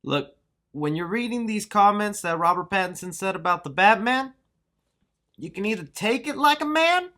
Look, when you're reading these comments that Robert Pattinson said about the Batman, you can either take it like a man,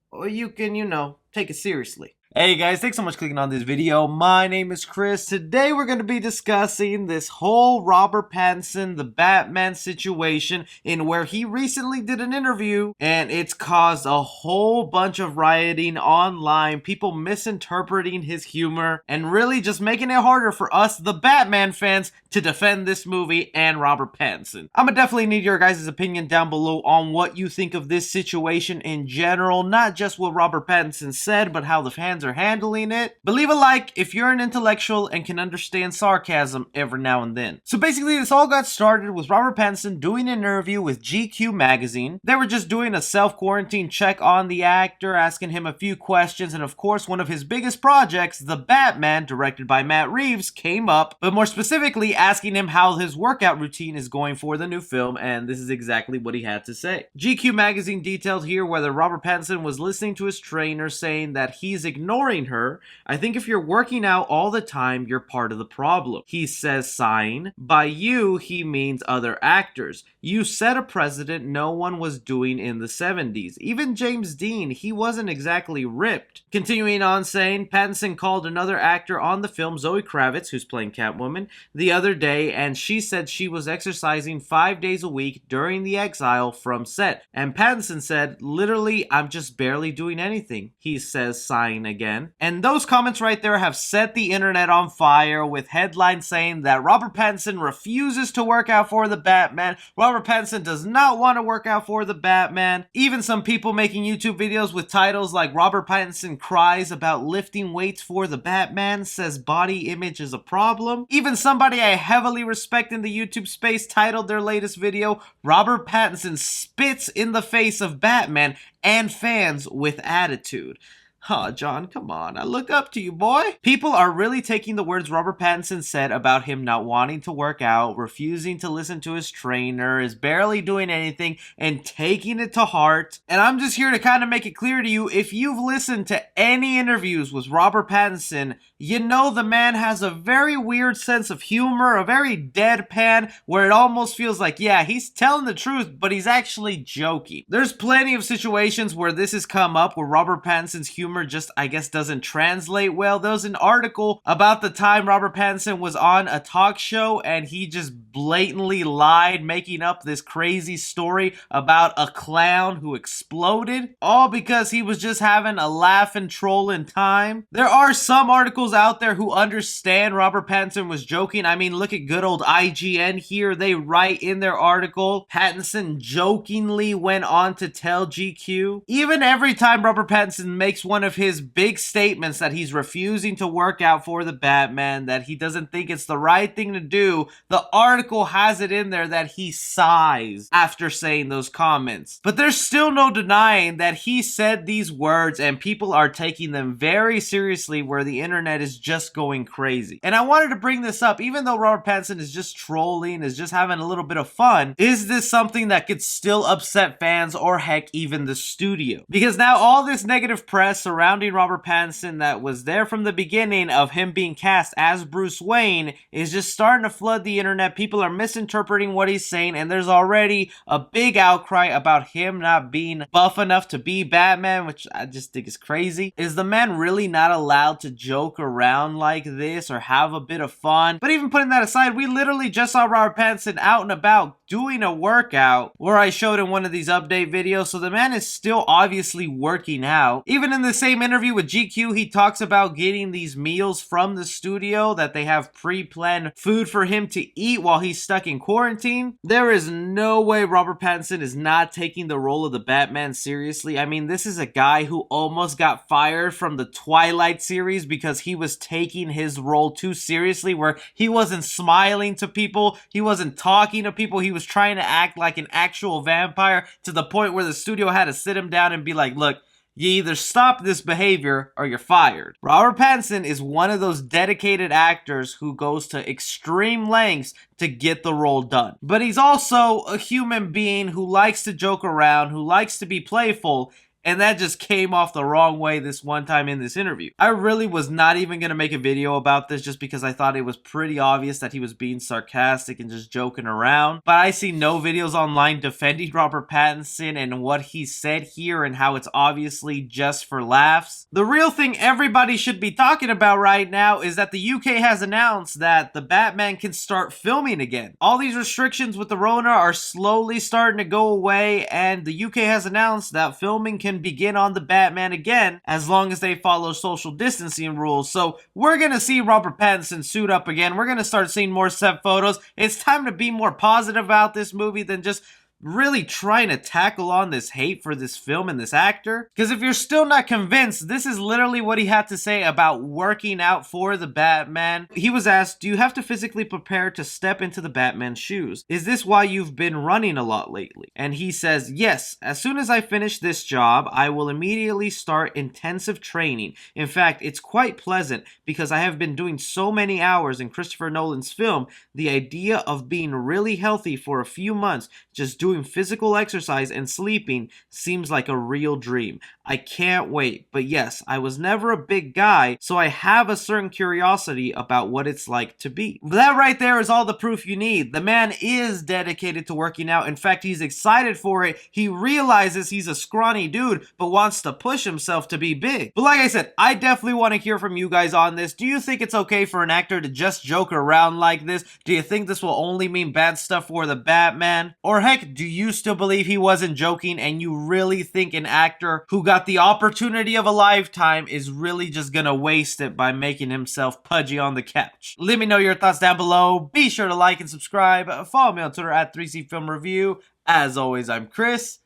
or you can, take it seriously. Hey guys, thanks so much for clicking on this video. My name is Chris. Today we're going to be discussing this whole Robert Pattinson, the Batman situation in where he recently did an interview and it's caused a whole bunch of rioting online, people misinterpreting his humor and really just making it harder for us, the Batman fans, to defend this movie and Robert Pattinson. I'm gonna definitely need your guys' opinion down below on what you think of this situation in general, not just what Robert Pattinson said, but how the fans are handling it. But leave a like if you're an intellectual and can understand sarcasm every now and then. So basically, this all got started with Robert Pattinson doing an interview with GQ magazine. They were just doing a self-quarantine check on the actor, asking him a few questions, and of course, one of his biggest projects, The Batman, directed by Matt Reeves, came up, but more specifically, asking him how his workout routine is going for the new film, and this is exactly what he had to say. GQ magazine detailed here whether Robert Pattinson was listening to his trainer saying that he's ignoring her. I think if you're working out all the time, you're part of the problem. He says, sighing, by you, he means other actors. You set a precedent no one was doing in the 70s. Even James Dean, he wasn't exactly ripped. Continuing on saying, Pattinson called another actor on the film, Zoe Kravitz, who's playing Catwoman, the other day, and she said she was exercising 5 days a week during the exile from set. And Pattinson said, literally, I'm just barely doing anything. He says, sighing again. And those comments right there have set the internet on fire, with headlines saying that Robert Pattinson refuses to work out for the Batman. Robert Pattinson does not want to work out for the Batman. Even some people making YouTube videos with titles like Robert Pattinson cries about lifting weights for the Batman, says body image is a problem. Even somebody I heavily respect in the YouTube space titled their latest video, Robert Pattinson spits in the face of Batman and fans with attitude. Huh, John, come on. I look up to you, boy. People are really taking the words Robert Pattinson said about him not wanting to work out, refusing to listen to his trainer, is barely doing anything, and taking it to heart. And I'm just here to kind of make it clear to you, if you've listened to any interviews with Robert Pattinson, you know the man has a very weird sense of humor, a very deadpan, where it almost feels like, yeah, he's telling the truth, but he's actually joking. There's plenty of situations where this has come up, where Robert Pattinson's humor just, I guess, doesn't translate well. There was an article about the time Robert Pattinson was on a talk show and he just blatantly lied, making up this crazy story about a clown who exploded, all because he was just having a laugh and trolling time. There are some articles out there who understand Robert Pattinson was joking. I mean, look at good old IGN here. They write in their article, Pattinson jokingly went on to tell GQ. Even every time Robert Pattinson makes one of his big statements that he's refusing to work out for the Batman, that he doesn't think it's the right thing to do, the article has it in there that he sighs after saying those comments. But there's still no denying that he said these words and people are taking them very seriously, where the internet is just going crazy. And I wanted to bring this up, even though Robert Pattinson is just trolling, is just having a little bit of fun, is this something that could still upset fans, or heck, even the studio? Because now all this negative press surrounding Robert Pattinson that was there from the beginning of him being cast as Bruce Wayne is just starting to flood the internet. People are misinterpreting what he's saying, and there's already a big outcry about him not being buff enough to be Batman, which I just think is crazy. Is the man really not allowed to joke around like this or have a bit of fun? But even putting that aside, we literally just saw Robert Pattinson out and about doing a workout, where I showed in one of these update videos, so the man is still obviously working out. Even in the same interview with GQ, he talks about getting these meals from the studio, that they have pre-planned food for him to eat while he's stuck in quarantine. There is no way Robert Pattinson is not taking the role of the Batman seriously. I mean, this is a guy who almost got fired from the Twilight series because he was taking his role too seriously, where he wasn't smiling to people, he wasn't talking to people, he was trying to act like an actual vampire, to the point where the studio had to sit him down and be like, look, you either stop this behavior or you're fired. Robert Pattinson is one of those dedicated actors who goes to extreme lengths to get the role done. But he's also a human being who likes to joke around, who likes to be playful, And that just came off the wrong way this one time in this interview. I really was not even going to make a video about this just because I thought it was pretty obvious that he was being sarcastic and just joking around. But I see no videos online defending Robert Pattinson and what he said here and how it's obviously just for laughs. The real thing everybody should be talking about right now is that the UK has announced that the Batman can start filming again. All these restrictions with the Rona are slowly starting to go away, and the UK has announced that filming can begin on the Batman again as long as they follow social distancing rules. So we're gonna see Robert Pattinson suit up again. We're gonna start seeing more set photos. It's time to be more positive about this movie than just really trying to tackle on this hate for this film and this actor. Because if you're still not convinced, this is literally what he had to say about working out for the Batman. He was asked, do you have to physically prepare to step into the Batman's shoes? Is this why you've been running a lot lately? And he says, yes, as soon as I finish this job, I will immediately start intensive training. In fact, it's quite pleasant because I have been doing so many hours in Christopher Nolan's film. The idea of being really healthy for a few months, just doing physical exercise and sleeping, seems like a real dream. I can't wait. But yes, I was never a big guy, so I have a certain curiosity about what it's like to be. That right there is all the proof you need. The man is dedicated to working out. In fact, he's excited for it. He realizes he's a scrawny dude, but wants to push himself to be big. But like I said, I definitely want to hear from you guys on this. Do you think it's okay for an actor to just joke around like this? Do you think this will only mean bad stuff for the Batman? Or heck, do you still believe he wasn't joking and you really think an actor who got the opportunity of a lifetime is really just gonna waste it by making himself pudgy on the couch? Let me know your thoughts down below. Be sure to like and subscribe. Follow me on Twitter at 3C Film Review. As always, I'm Chris.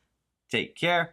Take care.